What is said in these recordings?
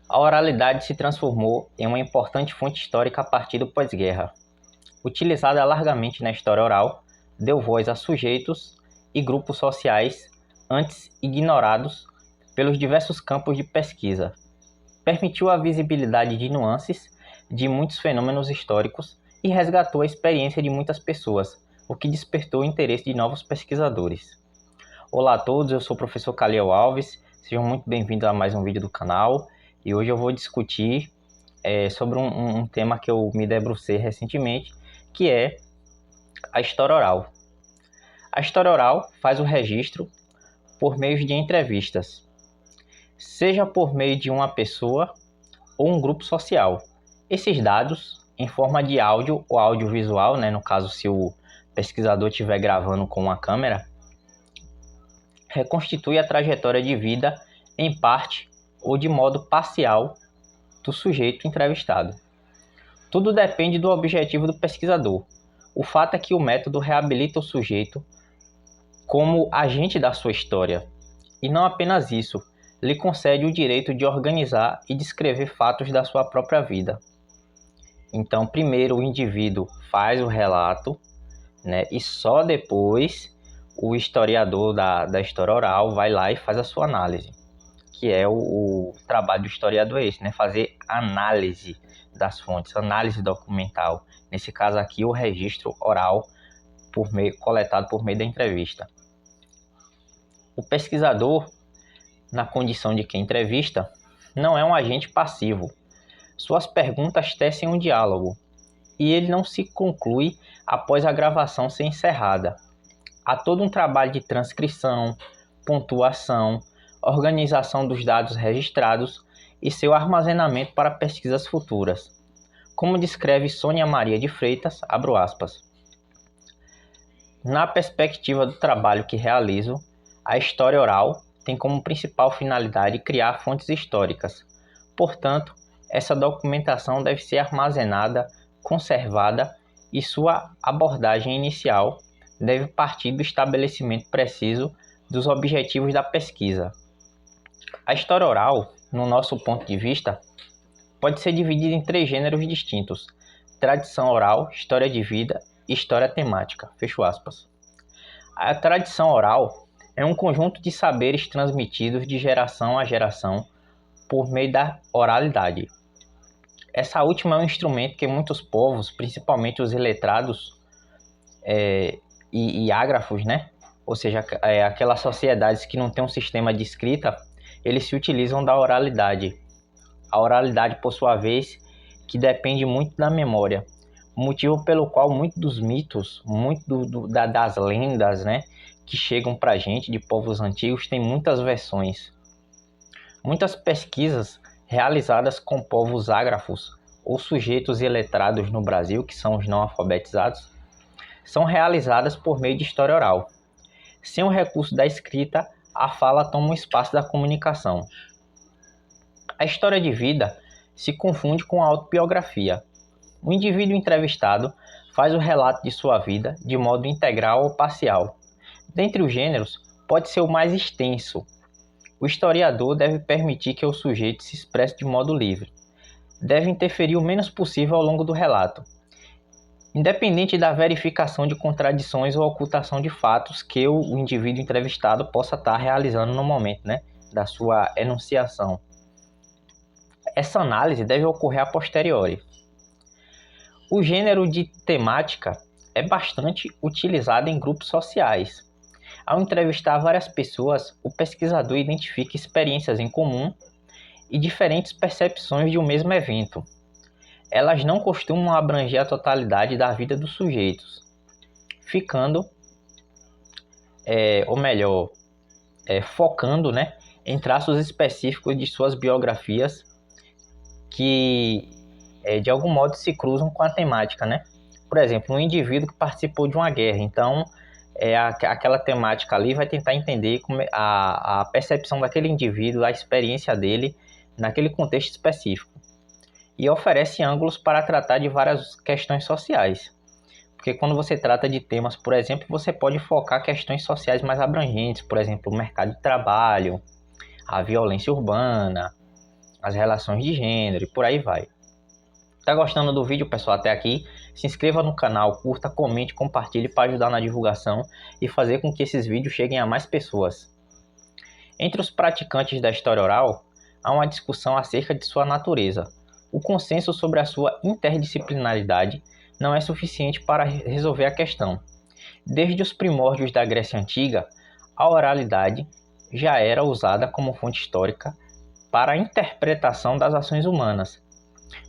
A oralidade se transformou em uma importante fonte histórica a partir do pós-guerra. Utilizada largamente na história oral, deu voz a sujeitos e grupos sociais antes ignorados pelos diversos campos de pesquisa. Permitiu a visibilidade de nuances de muitos fenômenos históricos e resgatou a experiência de muitas pessoas, o que despertou o interesse de novos pesquisadores. Olá a todos, eu sou o professor Caliel Alves, sejam muito bem-vindos a mais um vídeo do canal e hoje eu vou discutir sobre um tema que eu me debrucei recentemente, que é a história oral. A história oral faz o registro por meio de entrevistas, seja por meio de uma pessoa ou um grupo social. Esses dados, em forma de áudio ou audiovisual, no caso se o pesquisador estiver gravando com uma câmera, reconstitui a trajetória de vida em parte ou de modo parcial do sujeito entrevistado. Tudo depende do objetivo do pesquisador. O fato é que o método reabilita o sujeito como agente da sua história. E não apenas isso, lhe concede o direito de organizar e descrever fatos da sua própria vida. Então, primeiro o indivíduo faz o relato, e só depois o historiador da história oral vai lá e faz a sua análise, que é o trabalho do historiador fazer análise das fontes, análise documental. Nesse caso aqui, o registro oral coletado por meio da entrevista. O pesquisador, na condição de quem entrevista, não é um agente passivo. Suas perguntas tecem um diálogo e ele não se conclui após a gravação ser encerrada. Há todo um trabalho de transcrição, pontuação, organização dos dados registrados e seu armazenamento para pesquisas futuras. Como descreve Sônia Maria de Freitas, abro aspas. Na perspectiva do trabalho que realizo, a história oral tem como principal finalidade criar fontes históricas. Portanto, essa documentação deve ser armazenada, conservada e sua abordagem inicial deve partir do estabelecimento preciso dos objetivos da pesquisa. A história oral, no nosso ponto de vista, pode ser dividida em 3 gêneros distintos: tradição oral, história de vida e história temática. Fecho aspas. A tradição oral é um conjunto de saberes transmitidos de geração a geração por meio da oralidade. Essa última é um instrumento que muitos povos, principalmente os iletrados e ágrafos, ou seja, aquelas sociedades que não têm um sistema de escrita, eles se utilizam da oralidade. A oralidade, por sua vez, que depende muito da memória, motivo pelo qual muitos dos mitos, das lendas, que chegam para a gente de povos antigos, tem muitas versões. Muitas pesquisas realizadas com povos ágrafos ou sujeitos iletrados no Brasil, que são os não alfabetizados, são realizadas por meio de história oral. Sem o recurso da escrita, a fala toma o espaço da comunicação. A história de vida se confunde com a autobiografia. O indivíduo entrevistado faz o relato de sua vida de modo integral ou parcial. Dentre os gêneros, pode ser o mais extenso. O historiador deve permitir que o sujeito se expresse de modo livre. Deve interferir o menos possível ao longo do relato, independente da verificação de contradições ou ocultação de fatos que o indivíduo entrevistado possa estar realizando no momento da sua enunciação. Essa análise deve ocorrer a posteriori. O gênero de temática é bastante utilizado em grupos sociais. Ao entrevistar várias pessoas, o pesquisador identifica experiências em comum e diferentes percepções de um mesmo evento. Elas não costumam abranger a totalidade da vida dos sujeitos, ficando, focando em traços específicos de suas biografias que, de algum modo, se cruzam com a temática. Por exemplo, um indivíduo que participou de uma guerra, então aquela temática ali vai tentar entender como a percepção daquele indivíduo, a experiência dele naquele contexto específico. E oferece ângulos para tratar de várias questões sociais. Porque quando você trata de temas, por exemplo, você pode focar questões sociais mais abrangentes, por exemplo, o mercado de trabalho, a violência urbana, as relações de gênero e por aí vai. Tá gostando do vídeo, pessoal, até aqui? Se inscreva no canal, curta, comente, compartilhe para ajudar na divulgação e fazer com que esses vídeos cheguem a mais pessoas. Entre os praticantes da história oral, há uma discussão acerca de sua natureza. O consenso sobre a sua interdisciplinaridade não é suficiente para resolver a questão. Desde os primórdios da Grécia Antiga, a oralidade já era usada como fonte histórica para a interpretação das ações humanas.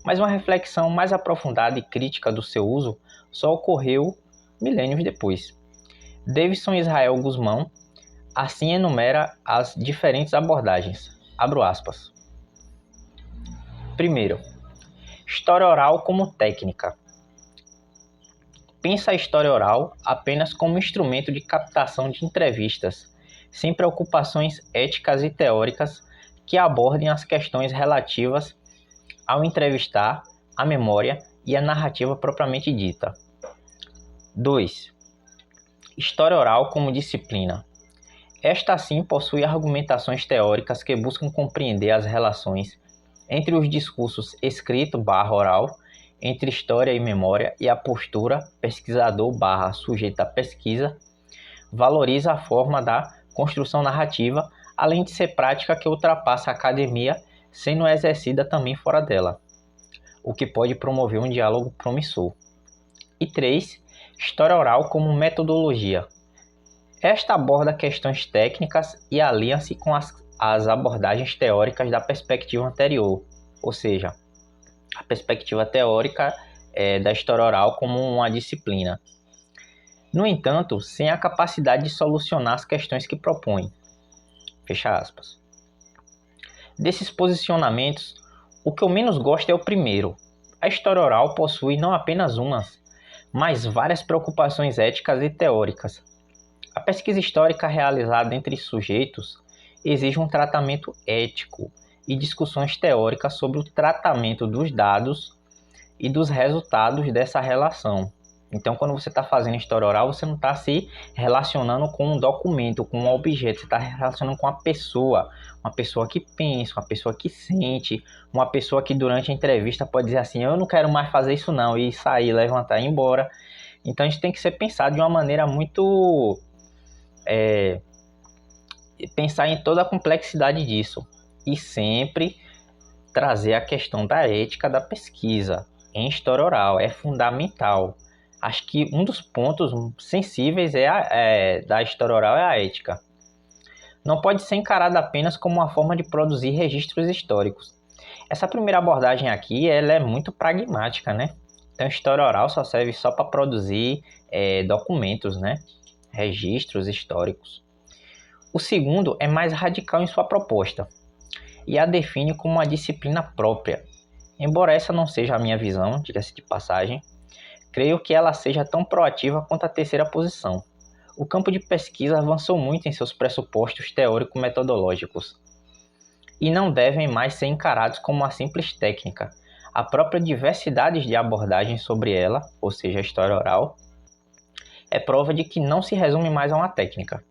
Mas uma reflexão mais aprofundada e crítica do seu uso só ocorreu milênios depois. Davidson Israel Guzmão assim enumera as diferentes abordagens. Abro aspas. Primeiro, história oral como técnica. Pensa a história oral apenas como instrumento de captação de entrevistas, sem preocupações éticas e teóricas que abordem as questões relativas ao entrevistar, a memória e a narrativa propriamente dita. 2. História oral como disciplina. Esta, sim, possui argumentações teóricas que buscam compreender as relações entre os discursos escrito/oral, entre história e memória e a postura pesquisador/sujeito da pesquisa, valoriza a forma da construção narrativa, além de ser prática que ultrapassa a academia, sendo exercida também fora dela, o que pode promover um diálogo promissor. E 3. História oral como metodologia. Esta aborda questões técnicas e alia-se com as abordagens teóricas da perspectiva anterior, ou seja, a perspectiva teórica da história oral como uma disciplina. No entanto, sem a capacidade de solucionar as questões que propõe. Fecha aspas. Desses posicionamentos, o que eu menos gosto é o primeiro. A história oral possui não apenas umas, mas várias preocupações éticas e teóricas. A pesquisa histórica realizada entre sujeitos exige um tratamento ético e discussões teóricas sobre o tratamento dos dados e dos resultados dessa relação. Então, quando você está fazendo história oral, você não está se relacionando com um documento, com um objeto, você está relacionando com uma pessoa que pensa, uma pessoa que sente, uma pessoa que durante a entrevista pode dizer assim, eu não quero mais fazer isso não, e sair, levantar e ir embora. Então, isso tem que ser pensado de uma maneira muito... pensar em toda a complexidade disso e sempre trazer a questão da ética da pesquisa em história oral, é fundamental. Acho que um dos pontos sensíveis da história oral é a ética. Não pode ser encarada apenas como uma forma de produzir registros históricos. Essa primeira abordagem aqui ela é muito pragmática, né? Então, história oral só serve só para produzir documentos, né? Registros históricos. O segundo é mais radical em sua proposta e a define como uma disciplina própria. Embora essa não seja a minha visão, diga-se de passagem, creio que ela seja tão proativa quanto a terceira posição. O campo de pesquisa avançou muito em seus pressupostos teórico-metodológicos e não devem mais ser encarados como uma simples técnica. A própria diversidade de abordagens sobre ela, ou seja, a história oral, é prova de que não se resume mais a uma técnica.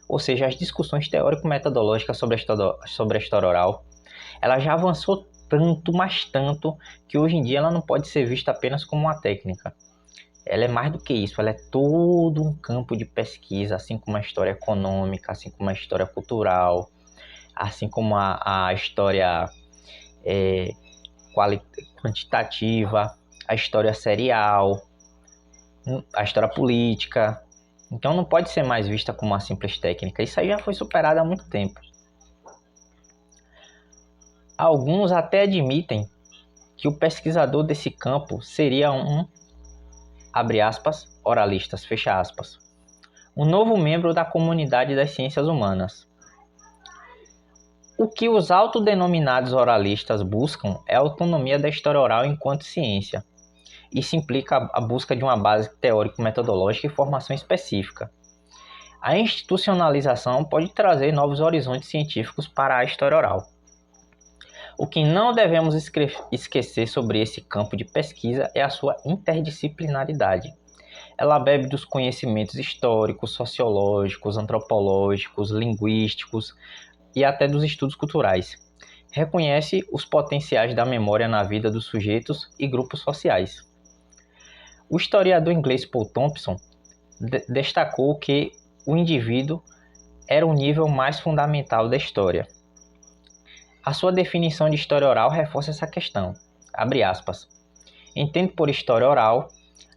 Ou seja, as discussões teórico-metodológicas sobre a história oral, ela já avançou tanto, mas tanto, que hoje em dia ela não pode ser vista apenas como uma técnica. Ela é mais do que isso, ela é todo um campo de pesquisa, assim como a história econômica, assim como a história cultural, assim como a história quantitativa, a história serial, a história política. Então não pode ser mais vista como uma simples técnica. Isso aí já foi superado há muito tempo. Alguns até admitem que o pesquisador desse campo seria abre aspas, oralistas, fecha aspas, um novo membro da comunidade das ciências humanas. O que os autodenominados oralistas buscam é a autonomia da história oral enquanto ciência. Isso implica a busca de uma base teórico-metodológica e formação específica. A institucionalização pode trazer novos horizontes científicos para a história oral. O que não devemos esquecer sobre esse campo de pesquisa é a sua interdisciplinaridade. Ela bebe dos conhecimentos históricos, sociológicos, antropológicos, linguísticos e até dos estudos culturais. reconhece os potenciais da memória na vida dos sujeitos e grupos sociais. O historiador inglês Paul Thompson destacou que o indivíduo era o nível mais fundamental da história. A sua definição de história oral reforça essa questão. Abre aspas. Entendo por história oral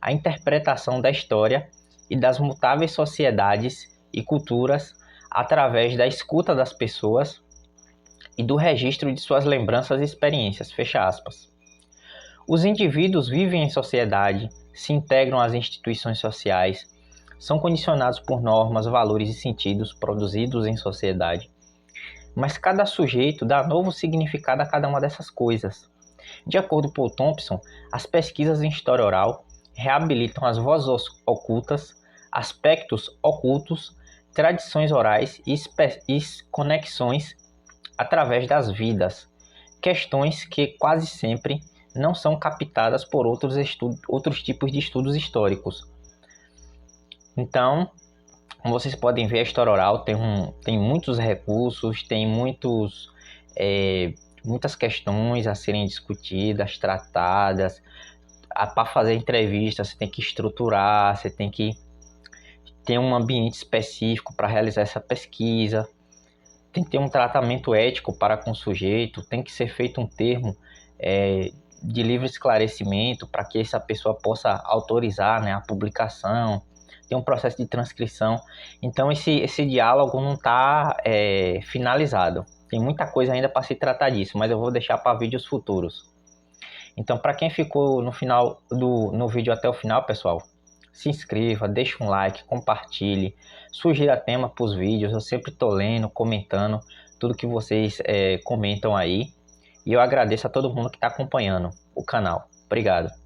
a interpretação da história e das mutáveis sociedades e culturas através da escuta das pessoas e do registro de suas lembranças e experiências. Fecha aspas. Os indivíduos vivem em sociedade, se integram às instituições sociais, são condicionados por normas, valores e sentidos produzidos em sociedade. Mas cada sujeito dá novo significado a cada uma dessas coisas. De acordo com Paul Thompson, as pesquisas em história oral reabilitam as vozes ocultas, aspectos ocultos, tradições orais e conexões através das vidas, questões que quase sempre não são captadas por outros tipos de estudos históricos. Então, como vocês podem ver, a história oral tem muitos recursos, tem muitas questões a serem discutidas, tratadas. Para fazer entrevista, você tem que estruturar, você tem que ter um ambiente específico para realizar essa pesquisa, tem que ter um tratamento ético para com o sujeito, tem que ser feito um termo de livre esclarecimento para que essa pessoa possa autorizar, né, a publicação. Tem um processo de transcrição. Então esse diálogo não está finalizado. Tem muita coisa ainda para se tratar disso, mas eu vou deixar para vídeos futuros. Então, para quem ficou no vídeo até o final, pessoal, se inscreva, deixe um like, compartilhe, sugira tema para os vídeos. Eu sempre estou lendo, comentando tudo que vocês comentam aí. E eu agradeço a todo mundo que está acompanhando o canal. Obrigado.